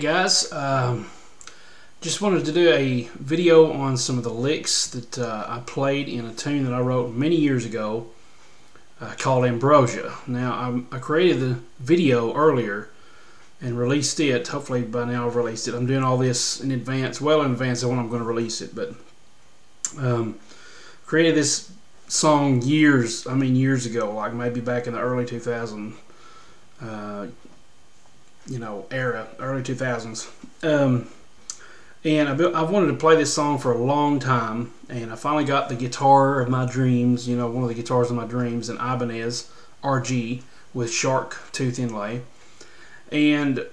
guys, just wanted to do a video on some of the licks that I played in a tune that I wrote many years ago called Ambrosia. Now I created the video earlier and released it. Hopefully by now I've released it. I'm doing all this in advance, well in advance of when I'm going to release it, but created this song years ago, like maybe back in the early 2000s era, early 2000s. And I've wanted to play this song for a long time, and I finally got the guitar of my dreams, one of the guitars of my dreams, an Ibanez RG with shark tooth inlay. And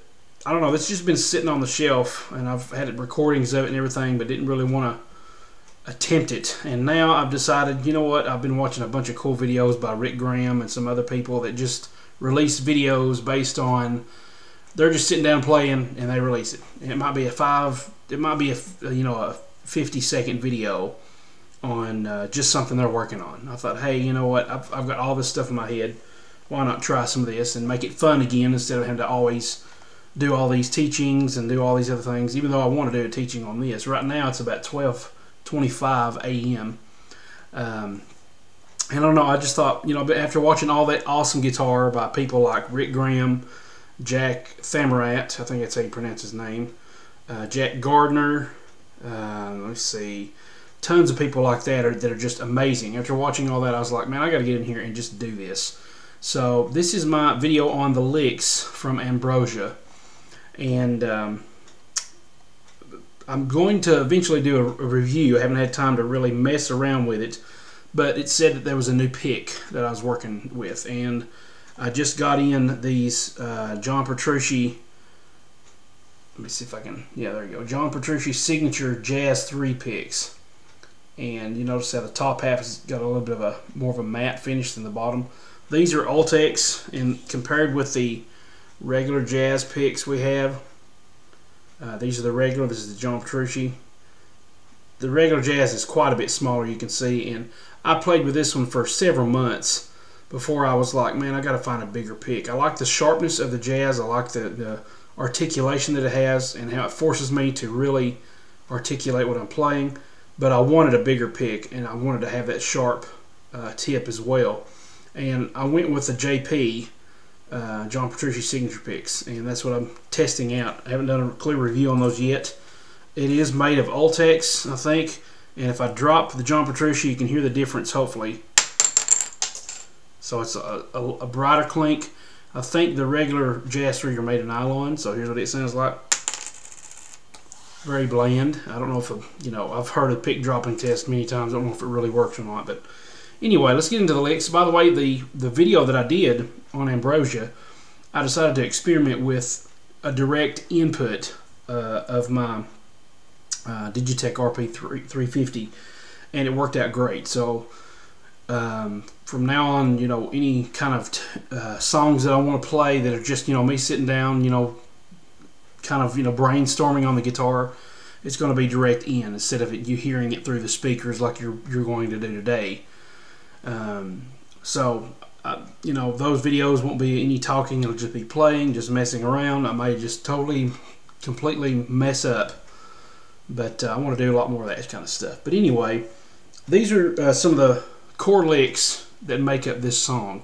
I don't know, it's just been sitting on the shelf, and I've had recordings of it and everything, but didn't really want to attempt it. And now I've decided, you know what, I've been watching a bunch of cool videos by Rick Graham and some other people that just release videos based on, they're just sitting down playing and they release it. And it might be a 50-second video on just something they're working on. I thought, hey, you know what, I've got all this stuff in my head. Why not try some of this and make it fun again instead of having to always do all these teachings and do all these other things, even though I want to do a teaching on this. Right now it's about 12:25 a.m. And I don't know, I just thought, after watching all that awesome guitar by people like Rick Graham, Jack Thamarat, I think that's how you pronounce his name, Jack Gardner, let's see, tons of people like that are just amazing. After watching all that, I was like, man, I got to get in here and just do this. So this is my video on the licks from Ambrosia, and I'm going to eventually do a review. I haven't had time to really mess around with it, but it said that there was a new pick that I was working with, and I just got in these John Petrucci, let me see if I can, yeah, there you go, John Petrucci Signature Jazz 3 picks. And you notice how the top half has got a little bit of more of a matte finish than the bottom. These are Ultex, and compared with the regular jazz picks we have, these are the regular, this is the John Petrucci. The regular jazz is quite a bit smaller, you can see, and I played with this one for several months before I was like, man, I got to find a bigger pick. I like the sharpness of the jazz, I like the articulation that it has and how it forces me to really articulate what I'm playing, but I wanted a bigger pick, and I wanted to have that sharp tip as well. And I went with the JP, John Petrucci Signature picks, and that's what I'm testing out. I haven't done a clear review on those yet. It is made of Ultex, I think, and if I drop the John Petrucci, you can hear the difference, hopefully. So it's a brighter clink. I think the regular Jazz 3 are made of nylon, so here's what it sounds like. Very bland. I don't know if, I've heard a pick dropping test many times. I don't know if it really works or not, but anyway, let's get into the licks. By the way, the video that I did on Ambrosia, I decided to experiment with a direct input of my Digitech RP350, and it worked out great. So from now on, any kind of songs that I want to play that are just, me sitting down, brainstorming on the guitar, it's going to be direct in instead of you hearing it through the speakers like you're going to do today. So those videos won't be any talking. It'll just be playing, just messing around. I may just completely mess up, but I want to do a lot more of that kind of stuff. But anyway, these are some of the core licks that make up this song.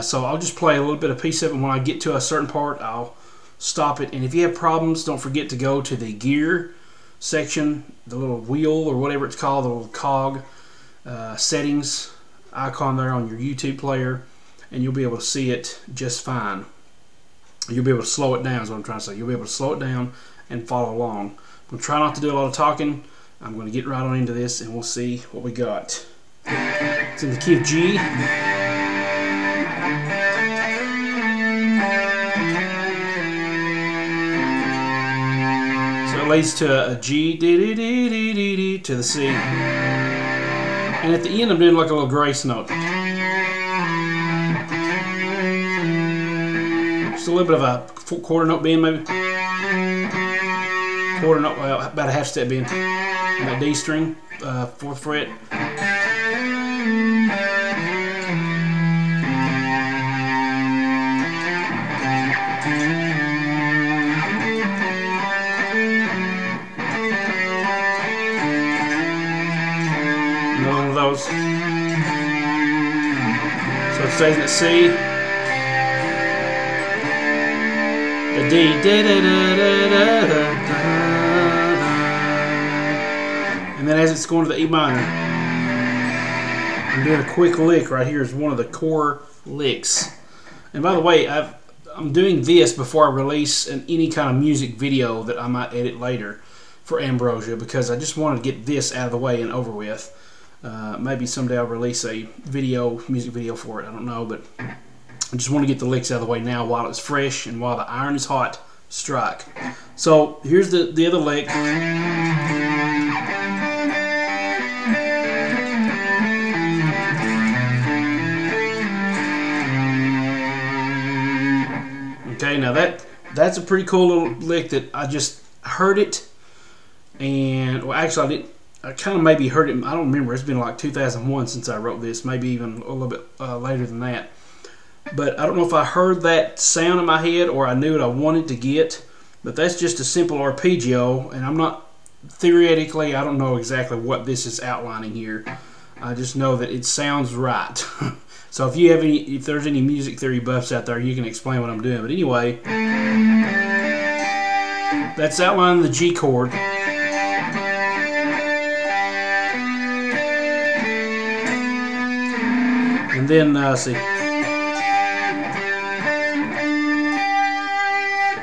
So I'll just play a little bit of piece of it. When I get to a certain part, I'll stop it. And if you have problems, don't forget to go to the gear section, the little wheel or whatever it's called, the little cog settings icon there on your YouTube player, and you'll be able to see it just fine. You'll be able to slow it down is what I'm trying to say. You'll be able to slow it down and follow along. I'm going to try not to do a lot of talking. I'm going to get right on into this, and we'll see what we got. It's in the key of G. So it leads to a G, to the C. And at the end, I'm doing like a little grace note. Just a little bit of a quarter note bend, maybe. Quarter note, well, about a half step bend. And that D string, 4th fret. of those. So it stays in the C, the D, and then as it's going to the E minor, I'm doing a quick lick right here is one of the core licks. And by the way, I'm doing this before I release any kind of music video that I might edit later for Ambrosia, because I just wanted to get this out of the way and over with. Maybe someday I'll release a music video for it, I don't know, but I just want to get the licks out of the way now while it's fresh and while the iron is hot. Strike. So here's the other lick. Okay, now that's a pretty cool little lick that I just heard it, and well, actually I kind of maybe heard it. I don't remember. It's been like 2001 since I wrote this, maybe even a little bit later than that. But I don't know if I heard that sound in my head or I knew what I wanted to get. But that's just a simple arpeggio, and I'm not theoretically. I don't know exactly what this is outlining here. I just know that it sounds right. So if there's any music theory buffs out there, you can explain what I'm doing. But anyway, that's outlining the G chord. And then, see.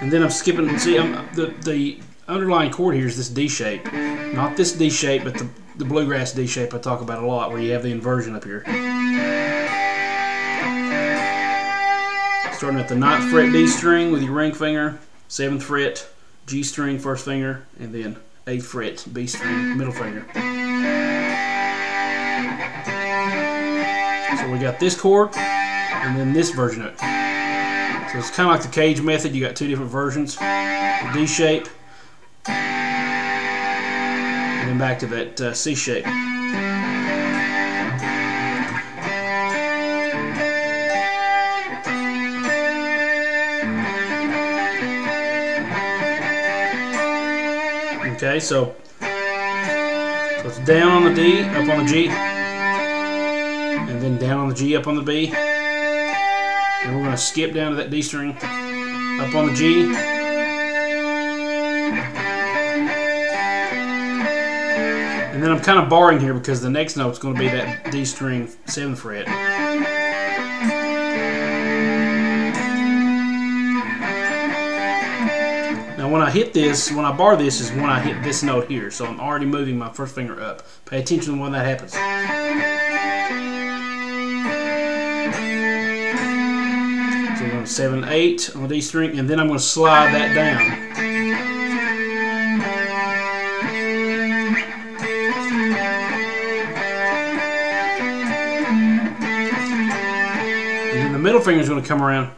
And then I'm skipping, see, the underlying chord here is this D shape. Not this D shape, but the Bluegrass D shape I talk about a lot, where you have the inversion up here. Starting at the 9th fret D string with your ring finger, 7th fret G string first finger, and then 8th fret B string middle finger. So we got this chord, and then this version of it. So it's kind of like the cage method. You got two different versions, the D shape, and then back to that C shape. Okay, so it's down on the D, up on the G, and then down on the G, up on the B. And we're going to skip down to that D string, up on the G. And then I'm kind of barring here because the next note is going to be that D string 7th fret. Now when I hit this, when I bar this is when I hit this note here. So I'm already moving my first finger up. Pay attention when that happens. So I'm going to 7, 8 on the D string, and then I'm going to slide that down. And then the middle finger is going to come around.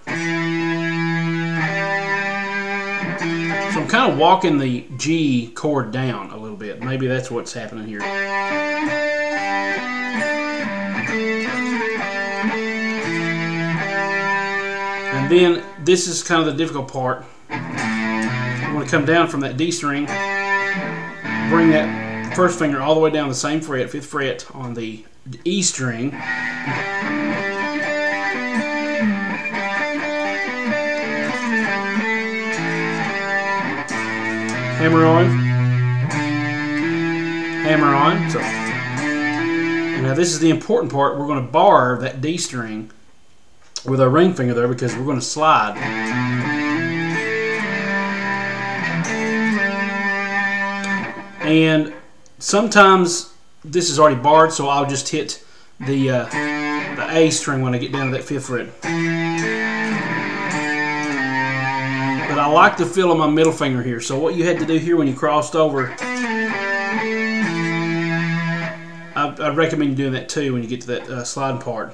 So I'm kind of walking the G chord down a little bit. Maybe that's what's happening here. And then this is kind of the difficult part. I'm going to come down from that D string, bring that first finger all the way down the same fret, 5th fret on the E string. Hammer on, hammer on. So, and now this is the important part. We're going to bar that D string with our ring finger there because we're going to slide. And sometimes this is already barred, so I'll just hit the A string when I get down to that 5th fret. But I like the feel of my middle finger here. So what you had to do here when you crossed over, I'd recommend you doing that too when you get to that sliding part.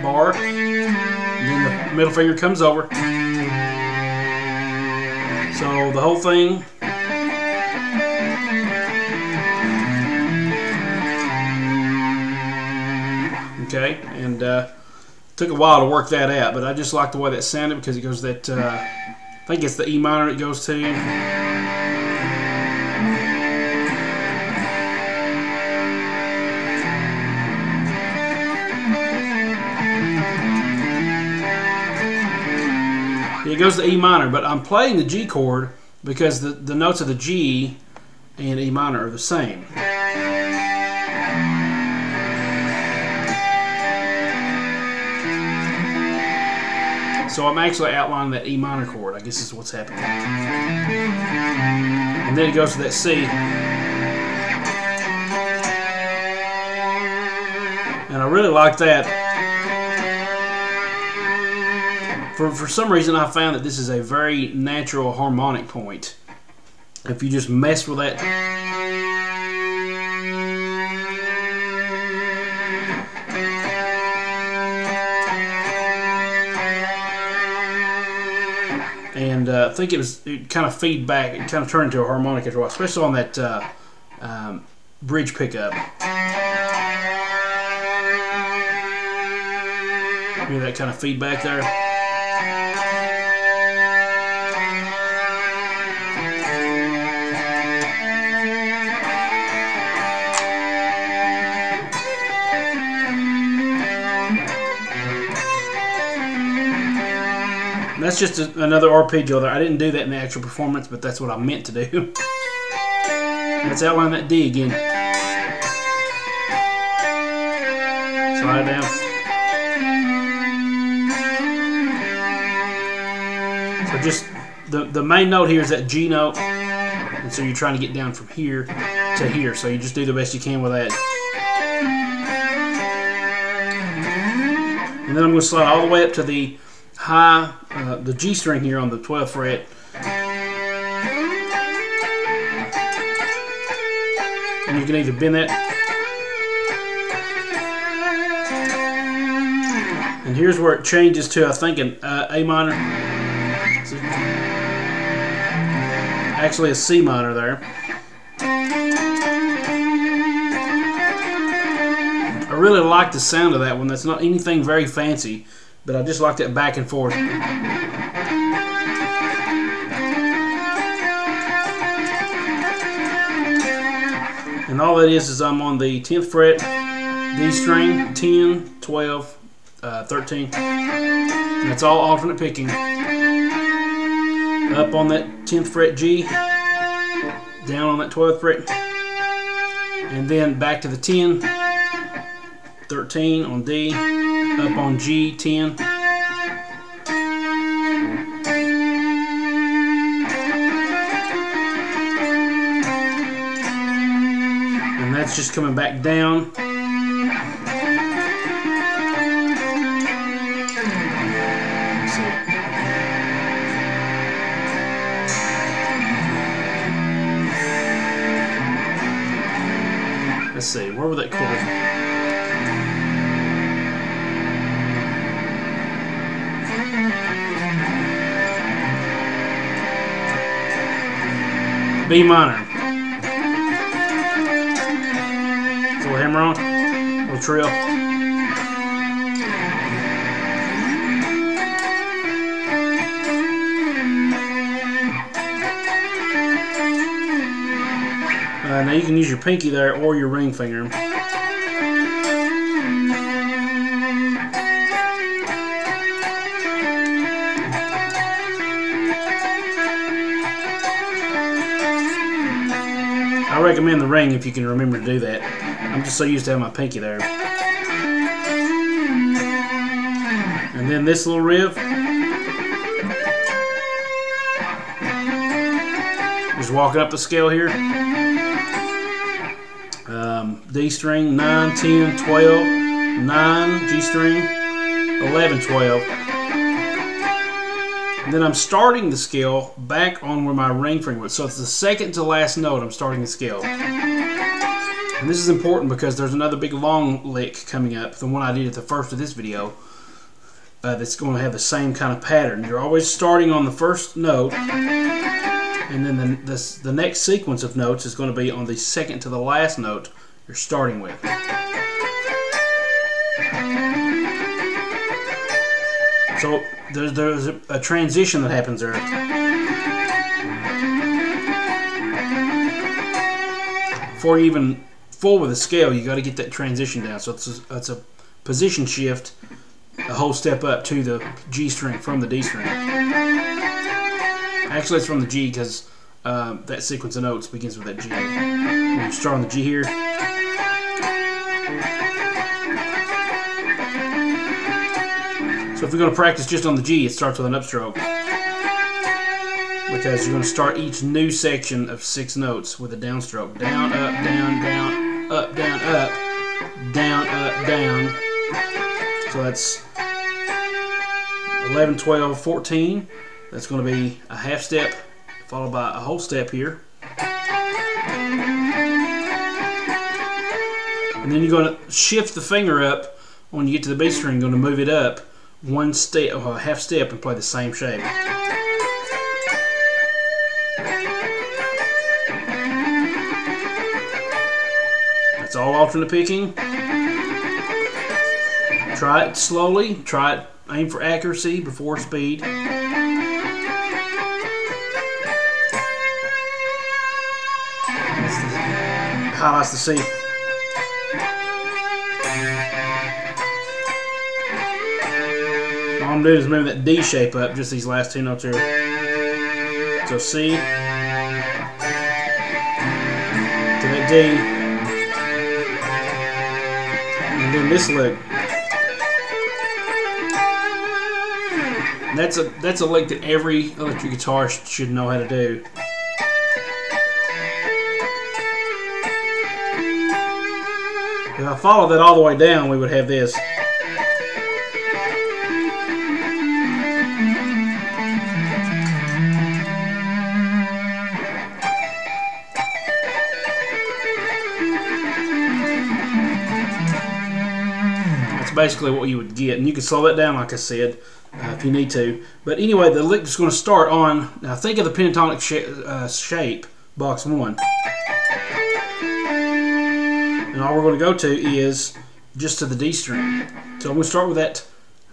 Bar, and then the middle finger comes over. So the whole thing. Okay, and took a while to work that out, but I just like the way that sounded because it goes that, I think it's the E minor it goes to. It goes to E minor, but I'm playing the G chord because the notes of the G and E minor are the same. So I'm actually outlining that E minor chord, I guess is what's happening. And then it goes to that C. And I really like that. For some reason, I found that this is a very natural harmonic point. If you just mess with that. And I think it kind of feedback, it kind of turned into a harmonic as well, especially on that bridge pickup. Hear that kind of feedback there? That's just another arpeggio there. I didn't do that in the actual performance, but that's what I meant to do. Let's outline that D again. Slide it down. So just the main note here is that G note, and so you're trying to get down from here to here. So you just do the best you can with that. And then I'm going to slide all the way up to the high, the G string here on the 12th fret. And you can either bend that. And here's where it changes to, I think, an A minor. Actually a C minor there. I really like the sound of that one. That's not anything very fancy, but I just like that back and forth. And all that is I'm on the 10th fret, D string, 10, 12, 13. And it's all alternate picking. Up on that 10th fret G, down on that 12th fret, and then back to the 10, 13 on D, up on G, 10. And that's just coming back down. Let's see, where would that chord? B minor. Is a little hammer on, a little trill. Now you can use your pinky there or your ring finger. I recommend the ring if you can remember to do that. I'm just so used to having my pinky there. And then this little riff. Just walking up the scale here. D string, 9, 10, 12, 9, G string, 11, 12. And then I'm starting the scale back on where my ring finger was. So it's the second to last note I'm starting the scale. And this is important because there's another big long lick coming up, the one I did at the first of this video, that's going to have the same kind of pattern. You're always starting on the first note, and then the next sequence of notes is going to be on the second to the last note you're starting with. So there's a transition that happens there. before you even full with the scale, you got to get that transition down. So it's a position shift, a whole step up to the G string from the D string. Actually, it's from the G because that sequence of notes begins with that G. When you start on the G here. So if you're going to practice just on the G, it starts with an upstroke. Because you're going to start each new section of 6 notes with a downstroke. Down, up, down, down, up, down, up, down, up, down. So that's 11, 12, 14. That's going to be a half step followed by a whole step here. And then you're going to shift the finger up when you get to the B string. You're going to move it up one step, or a half step, and play the same shape. That's all alternate picking. Try it slowly. Try it. Aim for accuracy before speed. Highlights the C. All I'm doing is moving that D shape up, just these last 2 notes here. So C to that D, and then this lick. That's a lick that every electric guitarist should know how to do. If I follow that all the way down, we would have this. That's basically what you would get, and you can slow that down, like I said, if you need to. But anyway, the lick is going to start on. Now think of the pentatonic shape, box 1. And all we're going to go to is just to the D string. So I'm going to start with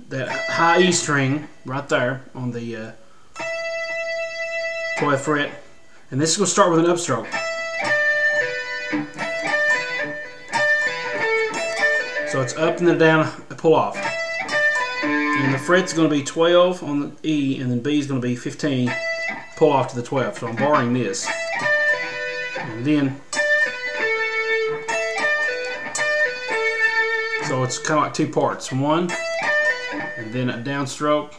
that high E string right there on the 12th fret. And this is going to start with an upstroke. So it's up and then down, a pull off. And the fret's going to be 12 on the E, and then B is going to be 15, pull off to the 12th. So I'm borrowing this. And then, so it's kind of like 2 parts. 1, and then a downstroke.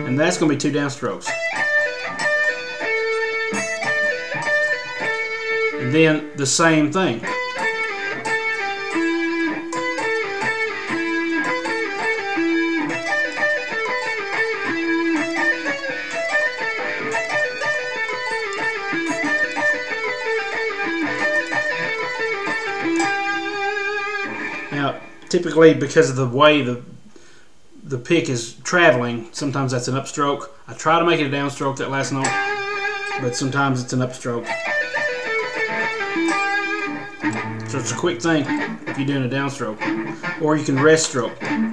And that's going to be 2 downstrokes. And then the same thing. Now, typically, because of the way the pick is traveling, sometimes that's an upstroke. I try to make it a downstroke, that last note, but sometimes it's an upstroke. So it's a quick thing if you're doing a downstroke. Or you can rest stroke. And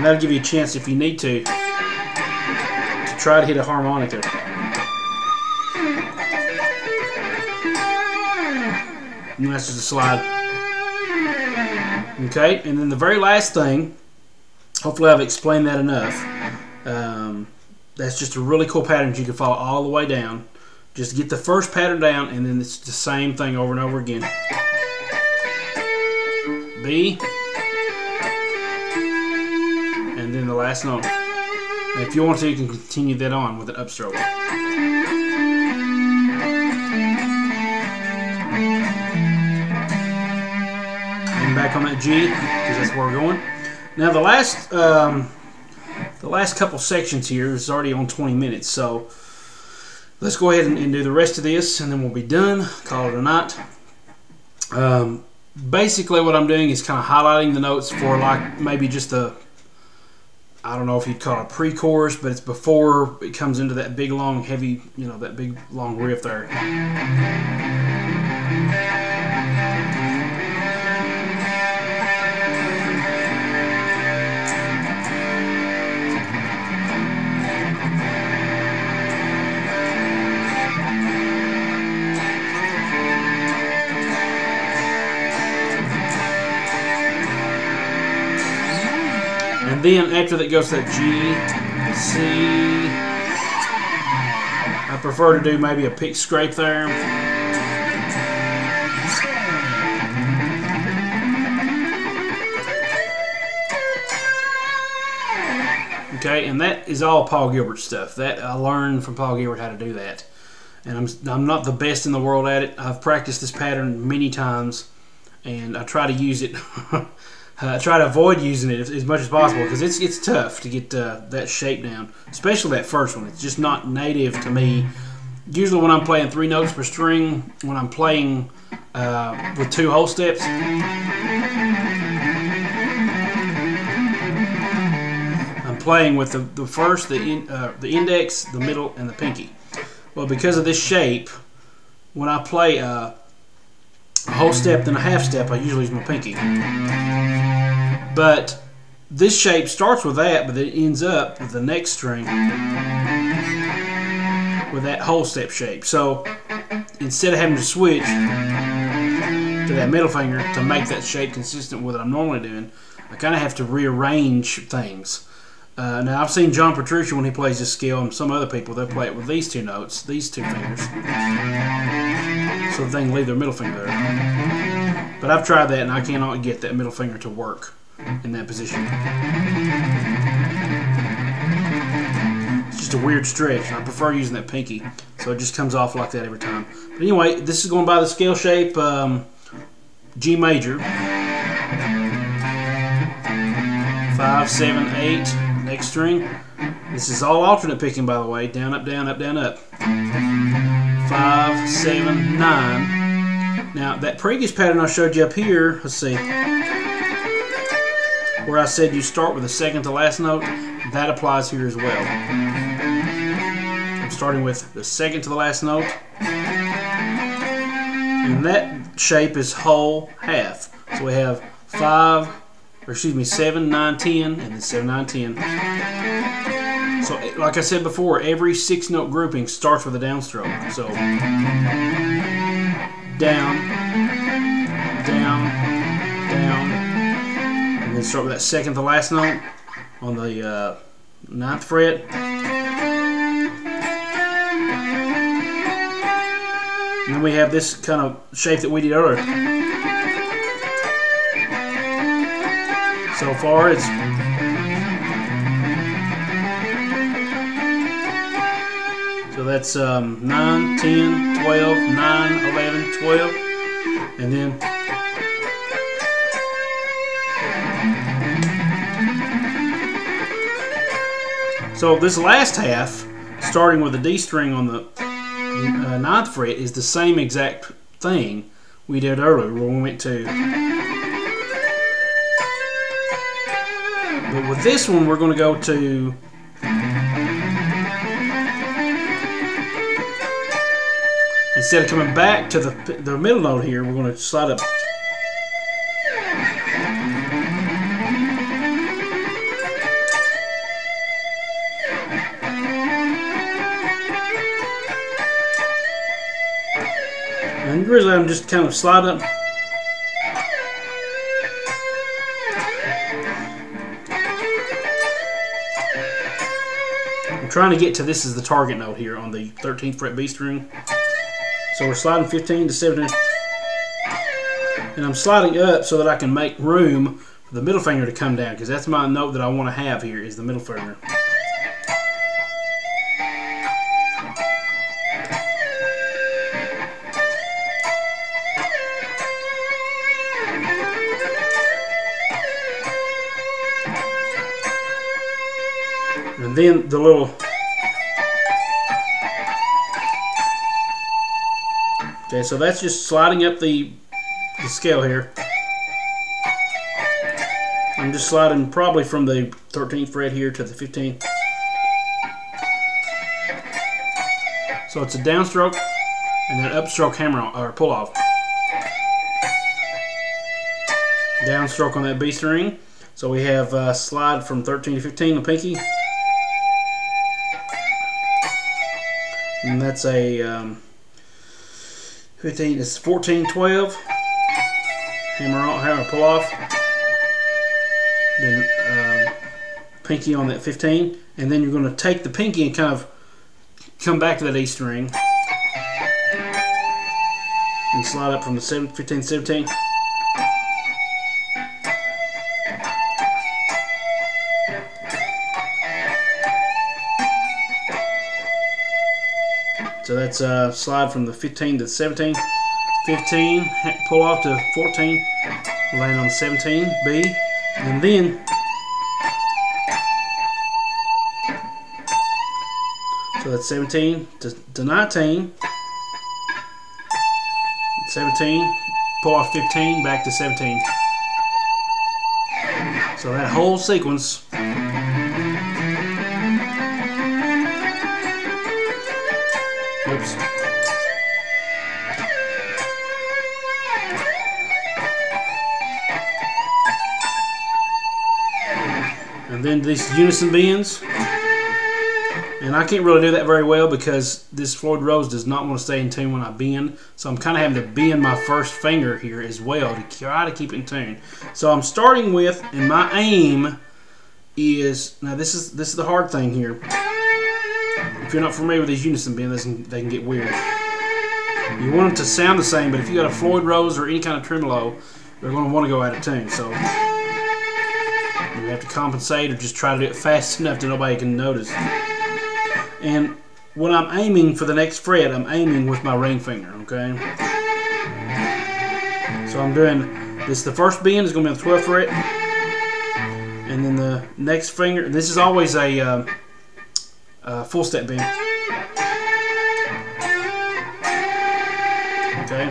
that'll give you a chance, if you need to try to hit a harmonica. And that's just a slide. Okay, and then the very last thing, hopefully I've explained that enough. That's just a really cool pattern that you can follow all the way down. Just get the first pattern down, and then it's the same thing over and over again. B, and then the last note. And if you want to, you can continue that on with an upstroke. And back on that G, because that's where we're going. Now the last couple sections here is already on 20 minutes, so let's go ahead and do the rest of this, and then we'll be done. Call it a night. Basically what I'm doing is kind of highlighting the notes for, like, maybe just a, I don't know if you'd call it a pre-chorus, but it's before it comes into that big long heavy, you know, that big long riff there. And then after that goes to that G, C. I prefer to do maybe a pick scrape there. Okay, and that is all Paul Gilbert stuff. That I learned from Paul Gilbert how to do that. And I'm not the best in the world at it. I've practiced this pattern many times, and I try to use it. I try to avoid using it as much as possible because it's tough to get that shape down, especially that first one. It's just not native to me. Usually when I'm playing 3 notes per string, when I'm playing with 2 whole steps, I'm playing with the first, the index, the middle, and the pinky. Well, because of this shape, when I play a whole step then a half step, I usually use my pinky. But this shape starts with that, but it ends up with the next string with that whole step shape. So instead of having to switch to that middle finger to make that shape consistent with what I'm normally doing, I kind of have to rearrange things. Now I've seen John Petrucci when he plays this scale, and some other people, they'll play it with these 2 notes, these 2 fingers, so they can leave their middle finger there. But I've tried that and I cannot get that middle finger to work in that position. It's just a weird stretch, and I prefer using that pinky, so it just comes off like that every time. But anyway, this is going by the scale shape G major, 5, 7, 8. Next string. This is all alternate picking, by the way. Down, up, down, up, down, up. 5, 7, 9. Now, that previous pattern I showed you up here, let's see, where I said you start with the second to last note, that applies here as well. I'm starting with the second to the last note. And that shape is whole half. So we have 7, 9, 10, and then 7, 9, 10. So, like I said before, every 6-note grouping starts with a downstroke. So, down, down, down, and then start with that second to last note on the 9th fret. And then we have this kind of shape that we did earlier. So far, it's so that's 9, 10, 12, 9, 11, 12, and then so this last half, starting with the D string on the 9th fret, is the same exact thing we did earlier when we went to. But with this one, we're going to go to instead of coming back to the middle note here, we're going to slide up. And really, I'm just kind of slide up. Trying to get to this is the target note here on the 13th fret B string. So we're sliding 15 to 17, and I'm sliding up so that I can make room for the middle finger to come down, because that's my note that I want to have here is the middle finger. And then the little okay, so that's just sliding up the scale here. I'm just sliding probably from the 13th fret here to the 15th. So it's a downstroke and then upstroke hammer on, or pull off. Downstroke on that B string. So we have slide from 13 to 15, the pinky. And that's a 15, it's 14, 12. Hammer on, hammer pull off. Then pinky on that 15, and then you're going to take the pinky and kind of come back to that E string and slide up from the 15, 17. So that's slide from the 15 to the 17, 15, pull off to 14, land on the 17, B, and then so that's 17 to 19, 17, pull off 15, back to 17. So that whole sequence. Oops. And then these unison bends. And I can't really do that very well because this Floyd Rose does not want to stay in tune when I bend. So I'm kind of having to bend my first finger here as well to try to keep it in tune. So I'm starting with, and my aim is, now this is the hard thing here. If you're not familiar with these unison bends, they can get weird. You want them to sound the same, but if you got a Floyd Rose or any kind of tremolo, they're going to want to go out of tune. So you have to compensate or just try to do it fast enough that nobody can notice. And when I'm aiming for the next fret, I'm aiming with my ring finger, okay? So I'm doing this. The first bend is going to be on the 12th fret, and then the next finger. This is always a full step bend. Okay.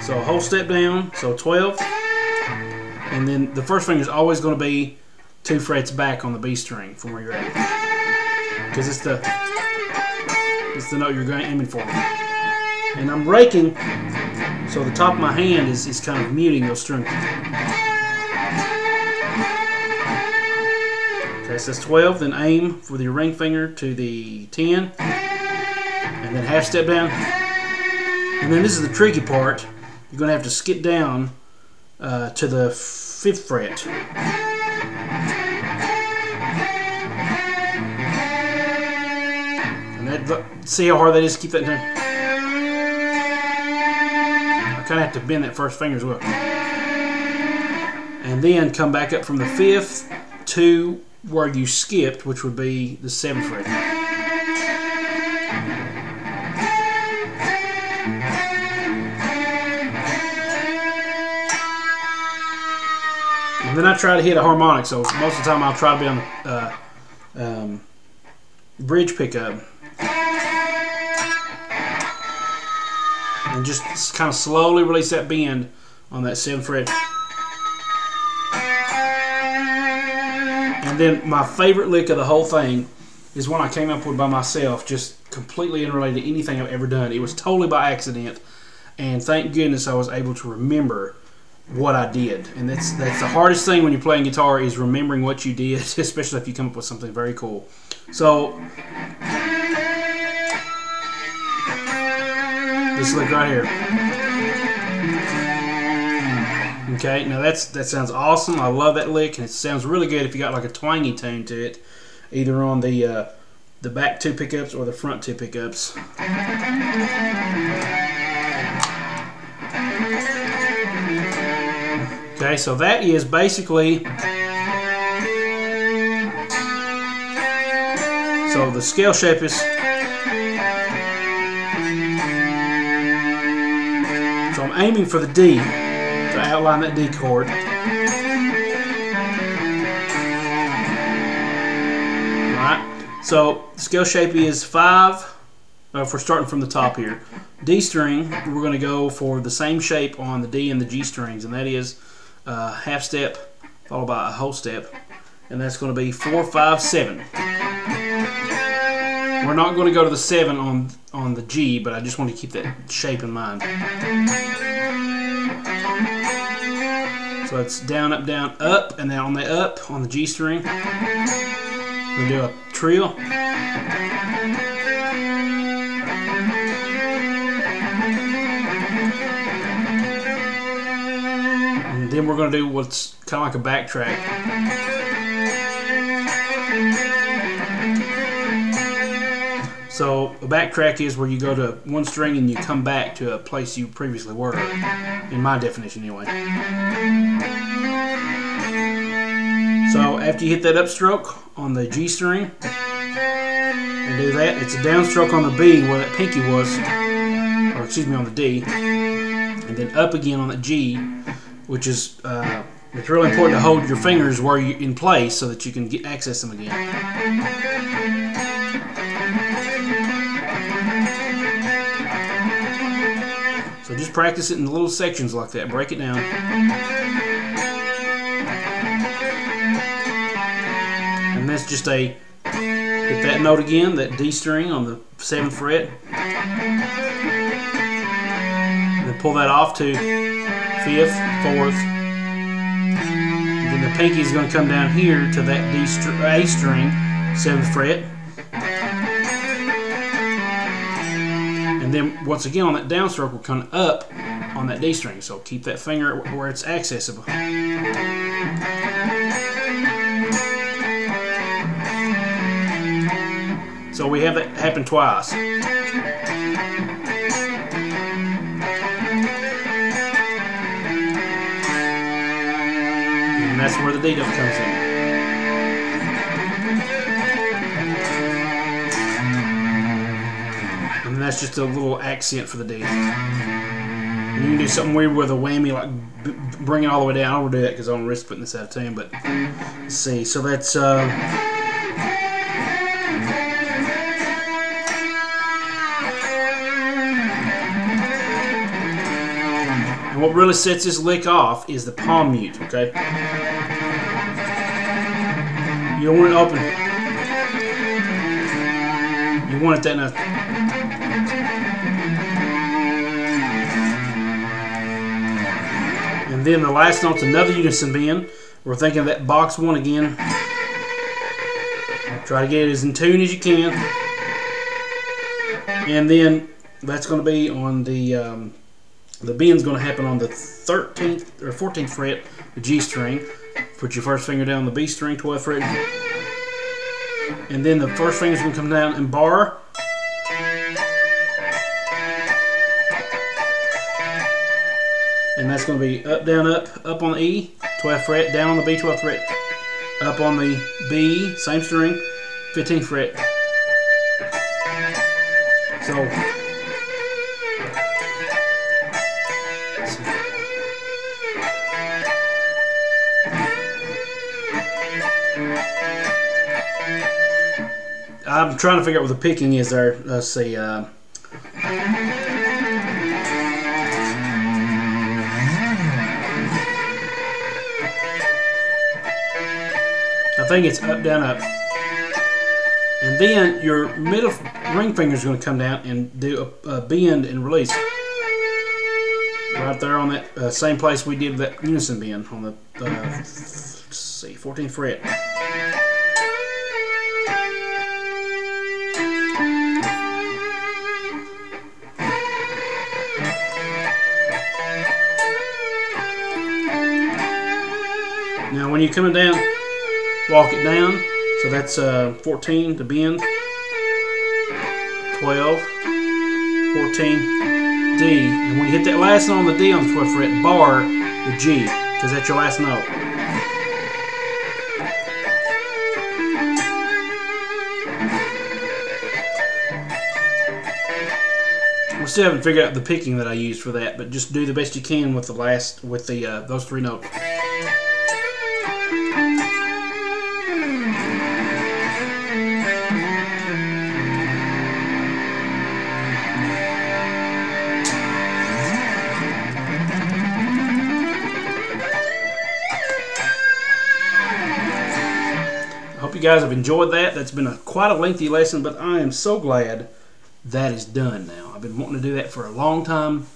So a whole step down. So 12, and then the first finger is always going to be 2 frets back on the B string from where you're at. Because it's the note you're aiming for. And I'm raking, so the top of my hand is kind of muting those strings. Okay, so that's 12, then aim with your ring finger to the 10, and then half step down. And then this is the tricky part. You're going to have to skip down to the 5th fret. See how hard that is to keep that down? I kind of have to bend that first finger as well. And then come back up from the 5th to where you skipped, which would be the 7th fret. And then I try to hit a harmonic, so most of the time I'll try to be on the bridge pickup. And just kind of slowly release that bend on that 7th fret. And then my favorite lick of the whole thing is one I came up with by myself, just completely unrelated to anything I've ever done. It was totally by accident, and thank goodness I was able to remember what I did. And that's the hardest thing when you're playing guitar, is remembering what you did, especially if you come up with something very cool. So this lick right here. Okay, now that sounds awesome. I love that lick, and it sounds really good if you got like a twangy tune to it, either on the back 2 pickups or the front 2 pickups. Okay, so that is basically, so the scale shape is, so I'm aiming for the D to outline that D chord. Alright, so the scale shape is 5, if we're starting from the top here. D string, we're going to go for the same shape on the D and the G strings, and that is half step followed by a whole step, and that's going to be 4, 5, 7. We're not going to go to the 7 on the G, but I just want to keep that shape in mind. So it's down, up, and then on the up on the G string, we'll do a trill. And then we're going to do what's kind of like a backtrack. So a backtrack is where you go to one string and you come back to a place you previously were, in my definition anyway. So after you hit that upstroke on the G string and do that, it's a downstroke on the B where that pinky was, or excuse me, on the D, and then up again on the G, which is it's really important to hold your fingers where you in place so that you can access them again. So just practice it in little sections like that. Break it down. And that's just a, hit that note again, that D string on the 7th fret. And then pull that off to 5th, 4th. And then the pinky is going to come down here to that A string, 7th fret. And then once again on that downstroke, we're coming up on that D string. So keep that finger where it's accessible. So we have that happen twice. And that's where the D dub comes in. And that's just a little accent for the D. And you can do something weird with a whammy, like bring it all the way down. I don't want to do that because I don't risk putting this out of tune, but let's see. So that's and what really sets this lick off is the palm mute, okay? You don't want it open. You want it that nice. And then the last note's another unison bend. We're thinking of that box 1 again. Try to get it as in tune as you can. And then that's going to be on the bend's going to happen on the 13th or 14th fret, the G string. Put your first finger down on the B string, 12th fret. And then the first finger's going to come down and bar. And that's going to be up, down, up on the E, 12th fret, down on the B, 12th fret, up on the B, same string, 15th fret. So, I'm trying to figure out what the picking is there. Let's see. I think it's up, down, up. And then your middle ring finger is going to come down and do a bend and release. Right there on that same place we did that unison bend on the, let's see, 14th fret. Now when you're coming down, walk it down. So that's 14 to bend, 12, 14, D. And when you hit that last note on the D on the 12th fret, bar the G, because that's your last note. We still haven't figured out the picking that I used for that, but just do the best you can with the last, with the those 3 notes. Hope you guys have enjoyed that. That's been quite a lengthy lesson, but I am so glad that is done now. I've been wanting to do that for a long time.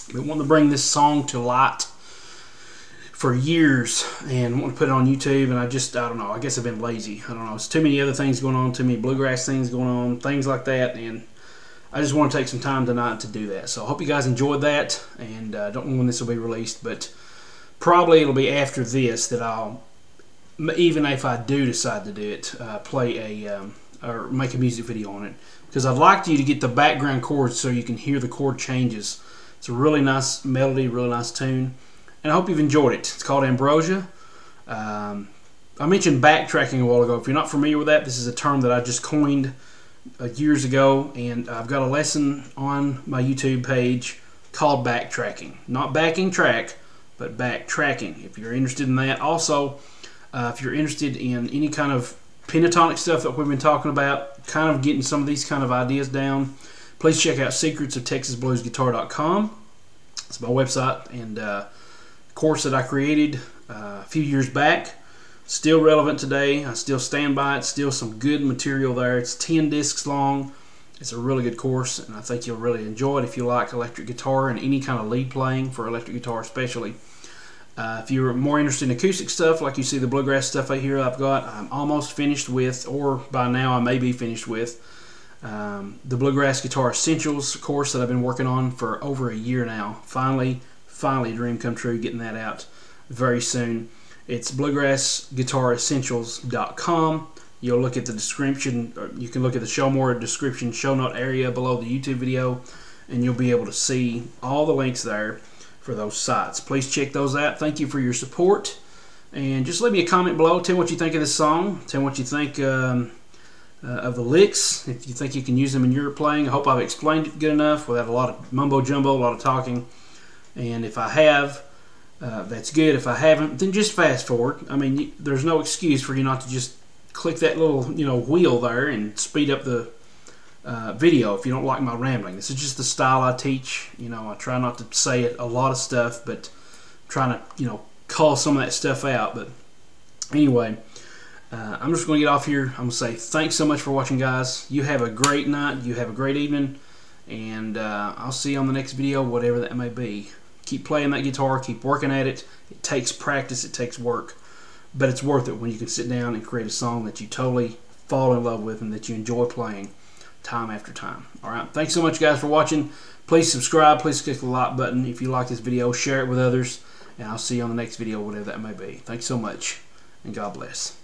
I've been wanting to bring this song to light for years and wanting to put it on YouTube, and I don't know, I guess I've been lazy. I don't know, it's too many other things going on, too many bluegrass things going on, things like that, and I just want to take some time tonight to do that. So I hope you guys enjoyed that, and I don't know when this will be released, but probably it'll be after this that I'll even if I do decide to do it, play a or make a music video on it, because I'd like you to get the background chords so you can hear the chord changes. It's a really nice melody, really nice tune, and I hope you've enjoyed it. It's called Ambrosia. I mentioned backtracking a while ago. If you're not familiar with that, this is a term that I just coined years ago, and I've got a lesson on my YouTube page called backtracking. Not backing track, but backtracking, if you're interested in that. Also, if you're interested in any kind of pentatonic stuff that we've been talking about, kind of getting some of these kind of ideas down, please check out secretsofTexasBluesGuitar.com. It's my website and course that I created a few years back. Still relevant today. I still stand by it. Still some good material there. It's 10 discs long. It's a really good course, and I think you'll really enjoy it if you like electric guitar and any kind of lead playing for electric guitar especially. If you're more interested in acoustic stuff, like you see the bluegrass stuff right here I'm almost finished with, or by now I may be finished with, the Bluegrass Guitar Essentials course that I've been working on for over a year now. Finally, a dream come true, getting that out very soon. It's bluegrassguitaressentials.com. You'll look at the description, or you can look at the show more description, show note area below the YouTube video, and you'll be able to see all the links there for those sites. Please check those out. Thank you for your support, and just leave me a comment below. Tell me what you think of this song. Tell me what you think of the licks, if you think you can use them in your playing. I hope I've explained it good enough without a lot of mumbo jumbo, a lot of talking. And if I have, that's good. If I haven't, then just fast forward. I mean, there's no excuse for you not to just click that little wheel there and speed up the video if you don't like my rambling. This is just the style I teach. I try not to say a lot of stuff, but I'm trying to call some of that stuff out. But anyway, I'm just going to get off here. I'm going to say thanks so much for watching, guys. You have a great night. You have a great evening, and I'll see you on the next video, whatever that may be. Keep playing that guitar. Keep working at it. It takes practice. It takes work. But it's worth it when you can sit down and create a song that you totally fall in love with and that you enjoy playing time after time. Alright, thanks so much, guys, for watching. Please subscribe. Please click the like button if you like this video. Share it with others. And I'll see you on the next video, whatever that may be. Thanks so much, and God bless.